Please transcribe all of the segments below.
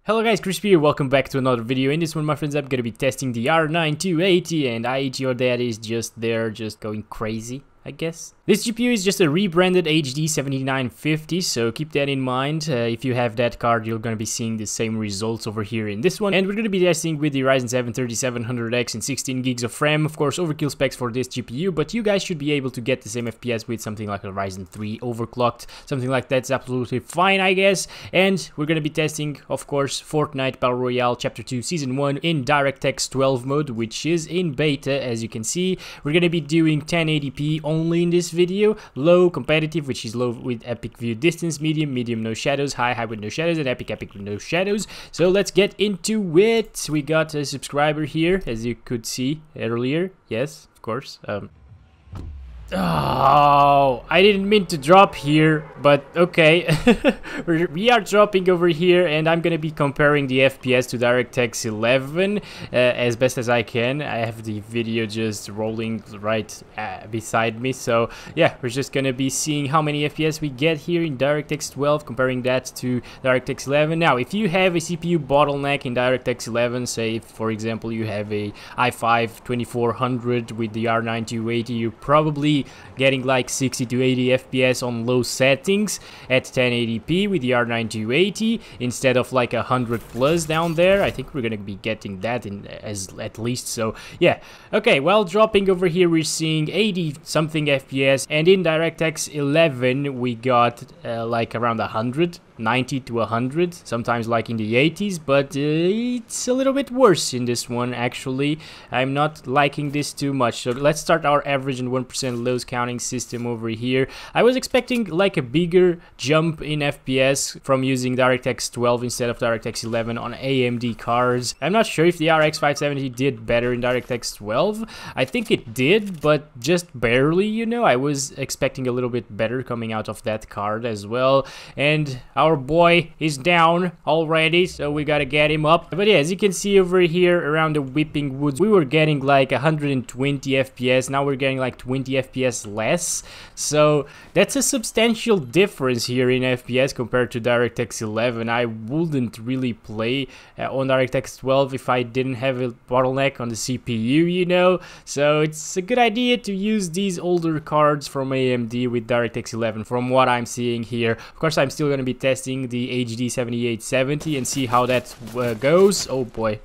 Hello guys, Crispy here, welcome back to another video. In this one, my friends, I'm gonna be testing the R9 280, and your dad is just there, just going crazy, I guess. This GPU is just a rebranded AMD 7950, so keep that in mind. If you have that card, you're gonna be seeing the same results over here in this one. And we're gonna be testing with the Ryzen 7 3700X and 16 gigs of RAM. Of course, overkill specs for this GPU, but you guys should be able to get the same FPS with something like a Ryzen 3 overclocked. Something like that's absolutely fine, I guess. And we're gonna be testing, of course, Fortnite Battle Royale Chapter 2 Season 1 in DirectX 12 mode, which is in beta, as you can see. We're gonna be doing 1080p only in this video, low competitive, which is low with epic view distance, medium no shadows, high with no shadows, and epic with no shadows. So let's get into it. We got a subscriber here, as you could see earlier. Yes, of course. Oh, I didn't mean to drop here, but okay. we are dropping over here, and I'm gonna be comparing the FPS to DirectX 11 as best as I can. I have the video just rolling right beside me, so yeah, we're just gonna be seeing how many FPS we get here in DirectX 12, comparing that to DirectX 11. Now, if you have a CPU bottleneck in DirectX 11, say if, for example, you have a i5 2400 with the R9 280, you're probably getting like 60 to 80 FPS on low settings at 1080p with the R9 280 instead of like 100 plus down there. I think we're gonna be getting that in as at least. So yeah, okay, well, dropping over here we're seeing 80 something FPS, and in DirectX 11 we got like around 100, 90 to 100, sometimes like in the 80s, but it's a little bit worse in this one actually. I'm not liking this too much. So let's start our average and 1% lows counting system over here. I was expecting like a bigger jump in FPS from using DirectX 12 instead of DirectX 11 on AMD cards. I'm not sure if the RX 570 did better in DirectX 12. I think it did, but just barely, you know. I was expecting a little bit better coming out of that card as well. And our boy is down already, so we gotta get him up. But yeah, as you can see over here around the Whipping Woods, we were getting like 120 FPS. Now we're getting like 20 FPS less. So that's a substantial difference here in FPS compared to DirectX 11. I wouldn't really play on DirectX 12 if I didn't have a bottleneck on the CPU, you know. So it's a good idea to use these older cards from AMD with DirectX 11 from what I'm seeing here. Of course, I'm still gonna be testing the AMD 7870 and see how that goes. Oh boy.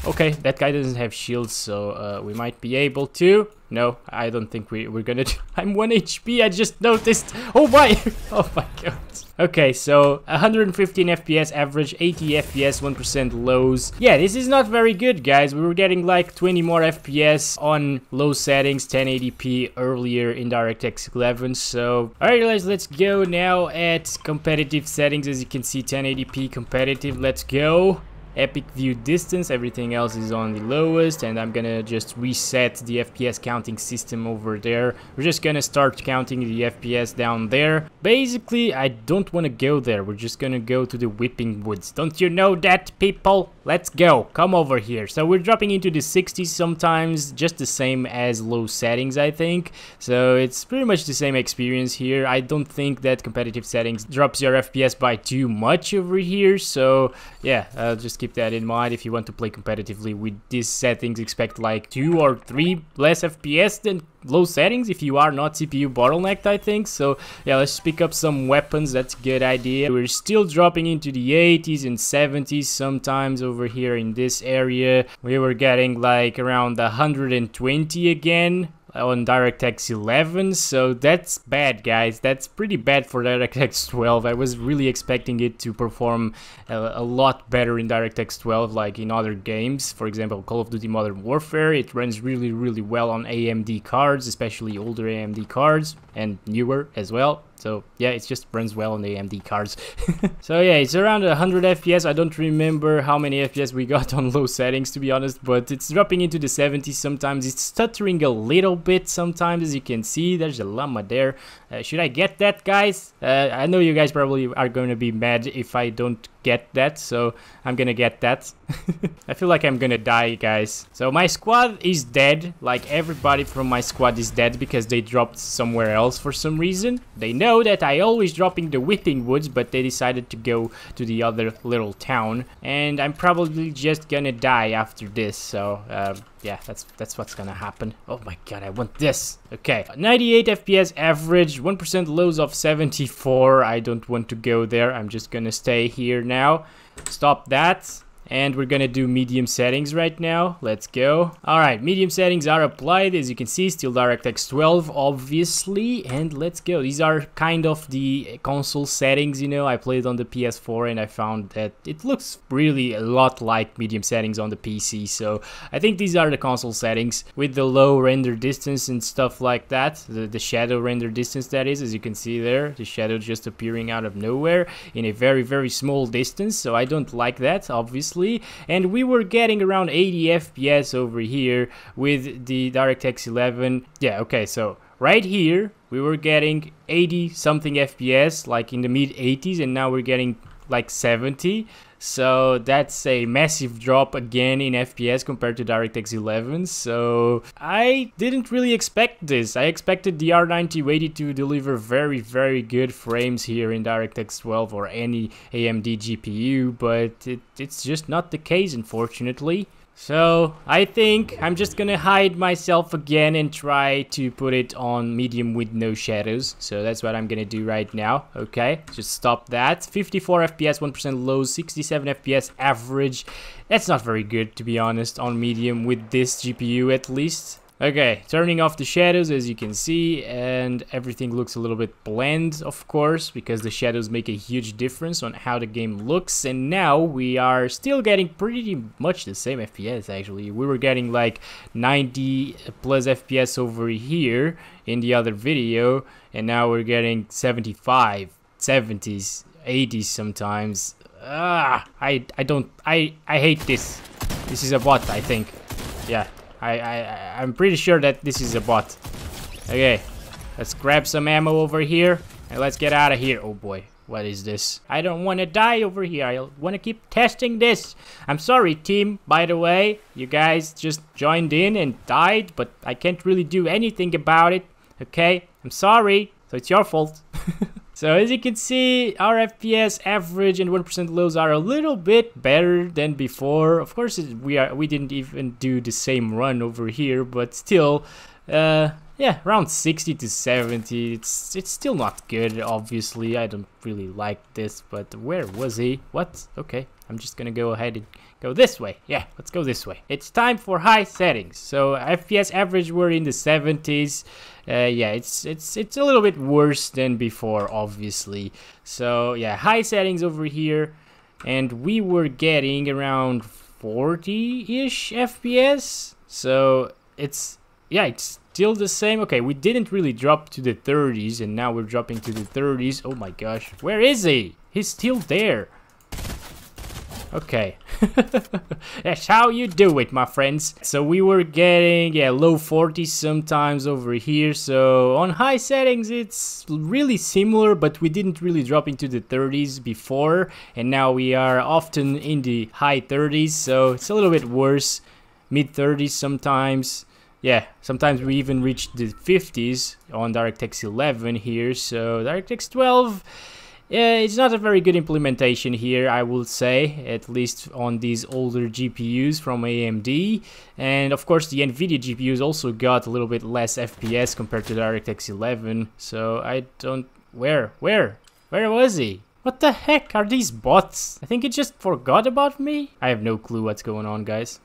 Okay, that guy doesn't have shields, so we might be able to. No, I don't think we're gonna do. I'm 1 HP, I just noticed. Oh my! Oh my god. Okay, so 115 FPS average, 80 FPS, 1% lows. Yeah, this is not very good, guys. We were getting like 20 more FPS on low settings, 1080p earlier in DirectX 11. So, alright guys, let's go now at competitive settings. As you can see, 1080p competitive, let's go. Epic view distance, everything else is on the lowest, and I'm gonna just reset the FPS counting system over there. We're just gonna start counting the FPS down there. Basically, I don't want to go there. We're just gonna go to the Whipping Woods. Don't you know that, people? Let's go. Come over here. So we're dropping into the 60s sometimes, just the same as low settings, I think. So it's pretty much the same experience here. I don't think that competitive settings drops your FPS by too much over here. So yeah, just keep that in mind. If you want to play competitively with these settings, expect like 2 or 3 less FPS than low settings if you are not CPU bottlenecked, I think. So yeah, let's pick up some weapons. That's a good idea. We're still dropping into the 80s and 70s sometimes over here in this area. We were getting like around 120 again on DirectX 11, so that's bad, guys. That's pretty bad for DirectX 12. I was really expecting it to perform a lot better in DirectX 12, like in other games. For example, Call of Duty Modern Warfare, it runs really well on AMD cards, especially older AMD cards, and newer as well. So yeah, it just runs well on the AMD cards. So yeah, it's around 100 FPS. I don't remember how many FPS we got on low settings, to be honest, but it's dropping into the 70s sometimes. It's stuttering a little bit sometimes, as you can see. There's a llama there. Should I get that, guys? I know you guys probably are going to be mad if I don't get that, so I'm gonna get that. I feel like I'm gonna die, guys. So my squad is dead. Like, everybody from my squad is dead because they dropped somewhere else for some reason. They know that I always dropping the Whipping Woods, but they decided to go to the other little town, and I'm probably just gonna die after this. So yeah, that's what's gonna happen. Oh my god, I want this. Okay, 98 FPS average, 1% lows of 74. I don't want to go there. I'm just gonna stay here now. Stop that. And we're gonna do medium settings right now. Let's go. Alright, medium settings are applied. As you can see, still DirectX 12, obviously. And let's go. These are kind of the console settings, you know. I played on the PS4 and I found that it looks really a lot like medium settings on the PC. So I think these are the console settings with the low render distance and stuff like that. The shadow render distance, that is, as you can see there. The shadow just appearing out of nowhere in a very, very small distance. So I don't like that, obviously. And we were getting around 80 FPS over here with the DirectX 11. Yeah, okay, so right here we were getting 80 something FPS, like in the mid 80s, and now we're getting like 70. So that's a massive drop again in FPS compared to DirectX 11. So I didn't really expect this. I expected the R9 280 to deliver very, very good frames here in DirectX 12 or any AMD GPU, but it's just not the case, unfortunately. So I think I'm just gonna hide myself again and try to put it on medium with no shadows. So that's what I'm gonna do right now. Okay, just stop that. 54 FPS, 1% low, 67 FPS average. That's not very good, to be honest, on medium with this GPU at least. Okay, turning off the shadows, as you can see, and everything looks a little bit bland, of course, because the shadows make a huge difference on how the game looks. And now we are still getting pretty much the same FPS, actually. We were getting like 90 plus FPS over here in the other video, and now we're getting 75, 70s, 80s sometimes. I hate this. This is a bot, I think. Yeah. I'm pretty sure that this is a bot. Okay, let's grab some ammo over here and let's get out of here. Oh boy, what is this? I don't want to die over here. I want to keep testing this. I'm sorry, team, by the way. You guys just joined in and died, but I can't really do anything about it. Okay, I'm sorry. So it's your fault. So as you can see, our FPS average and 1% lows are a little bit better than before. Of course, we didn't even do the same run over here, but still, yeah, around 60 to 70. It's still not good, obviously. I don't really like this, but where was he? What? Okay, I'm just gonna go ahead and go this way. Yeah, let's go this way. It's time for high settings. So FPS average were in the 70s. Yeah, it's a little bit worse than before, obviously. So yeah, high settings over here, and we were getting around 40-ish FPS. So it's still the same. Okay, we didn't really drop to the 30s, and now we're dropping to the 30s. Oh my gosh, where is he? He's still there. Okay. That's how you do it, my friends. So we were getting, yeah, low 40s sometimes over here. So on high settings, it's really similar, but we didn't really drop into the 30s before. And now we are often in the high 30s. So it's a little bit worse. Mid 30s sometimes. Yeah, sometimes we even reach the 50s on DirectX 11 here. So DirectX 12... yeah, it's not a very good implementation here, I will say, at least on these older GPUs from AMD. And of course the Nvidia GPUs also got a little bit less FPS compared to DirectX 11. So I don't... Where was he? What the heck are these bots? I think it just forgot about me. I have no clue what's going on, guys.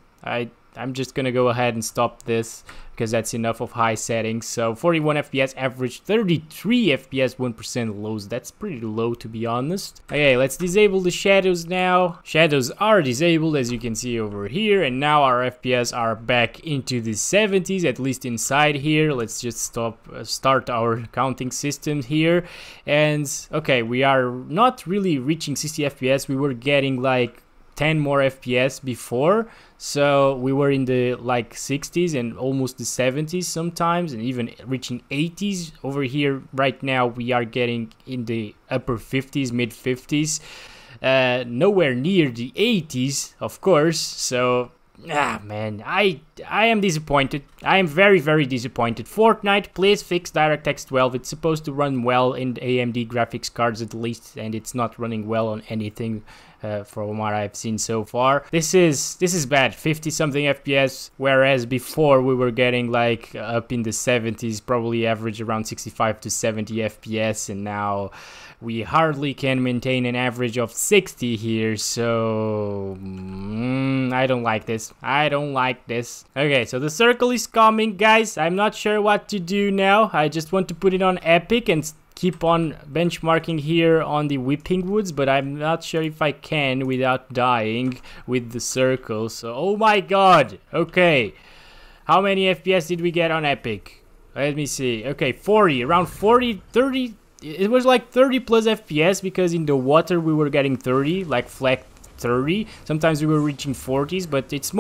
I'm just gonna go ahead and stop this because that's enough of high settings. So 41 FPS average, 33 FPS, 1% lows. That's pretty low, to be honest. Okay, let's disable the shadows now. Shadows are disabled, as you can see over here, and now our FPS are back into the 70s, at least inside here. Let's just start our counting system here. And okay, we are not really reaching 60 FPS. We were getting like 10 more FPS before, so we were in the like 60s and almost the 70s sometimes, and even reaching 80s. Over here right now we are getting in the upper 50s, mid 50s. nowhere near the 80s, of course. So man, I am disappointed. I am very, very disappointed. Fortnite, please fix DirectX 12. It's supposed to run well in the AMD graphics cards at least, and it's not running well on anything from what I've seen so far. This is bad. 50 something FPS, whereas before we were getting like up in the 70s, probably average around 65 to 70 FPS, and now we hardly can maintain an average of 60 here. So I don't like this. I don't like this. Okay, so the circle is coming, guys. I'm not sure what to do now. I just want to put it on epic and keep on benchmarking here on the Whipping Woods, but I'm not sure if I can without dying with the circle. So, oh my god. Okay, how many FPS did we get on epic? Let me see. Okay, 40, around 40, 30. It was like 30 plus FPS, because in the water we were getting 30, like flat 30. Sometimes we were reaching 40s, but it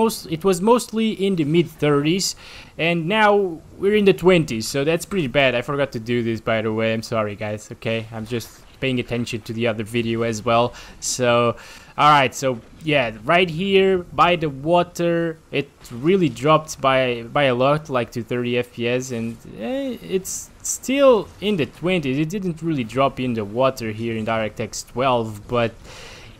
was mostly in the mid 30s, and now we're in the 20s, so that's pretty bad. I forgot to do this, by the way. I'm sorry, guys. Okay, I'm just paying attention to the other video as well. So alright, so yeah, right here by the water it really dropped by a lot, like to 30 FPS, and it's still in the 20s. It didn't really drop in the water here in DirectX 12, but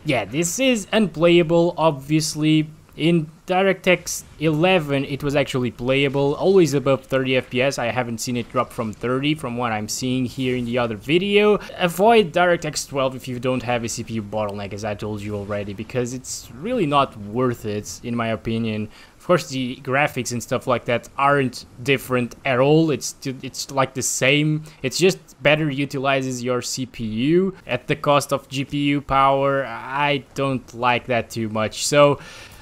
yeah, this is unplayable. Obviously in DirectX 11 it was actually playable, always above 30 FPS. I haven't seen it drop from 30 from what I'm seeing here in the other video. Avoid DirectX 12 if you don't have a CPU bottleneck, as I told you already, because it's really not worth it in my opinion. Of course, the graphics and stuff like that aren't different at all. It's like the same. It's just better utilizes your CPU at the cost of GPU power. I don't like that too much. So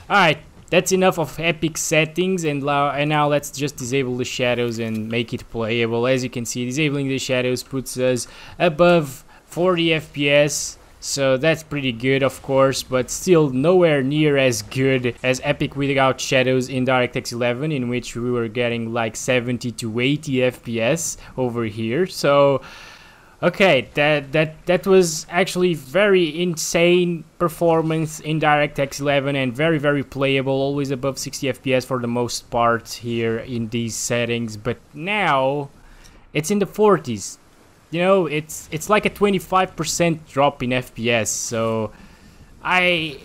alright, that's enough of epic settings, and now let's just disable the shadows and make it playable. As you can see, disabling the shadows puts us above 40 FPS. So that's pretty good, of course, but still nowhere near as good as epic without shadows in DirectX 11, in which we were getting like 70 to 80 FPS over here. So okay, that was actually very insane performance in DirectX 11, and very, very playable, always above 60 FPS for the most part here in these settings. But now it's in the 40s. You know, it's like a 25% drop in FPS. So I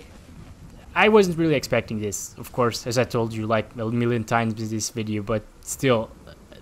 wasn't really expecting this, of course, as I told you like a million times in this video, but still,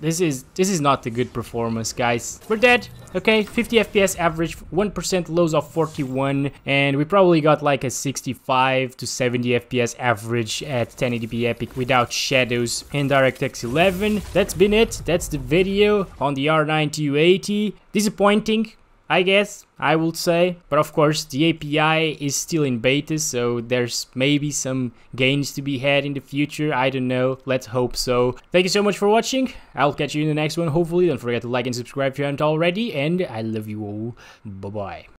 this is not a good performance, guys. We're dead. Okay, 50 FPS average, 1% lows of 41, and we probably got like a 65 to 70 FPS average at 1080p epic without shadows in DirectX 11. That's been it. That's the video on the R9 280. Disappointing, I guess, I would say. But of course, the API is still in beta, so there's maybe some gains to be had in the future. I don't know. Let's hope so. Thank you so much for watching. I'll catch you in the next one, hopefully. Don't forget to like and subscribe if you haven't already. And I love you all. Bye-bye.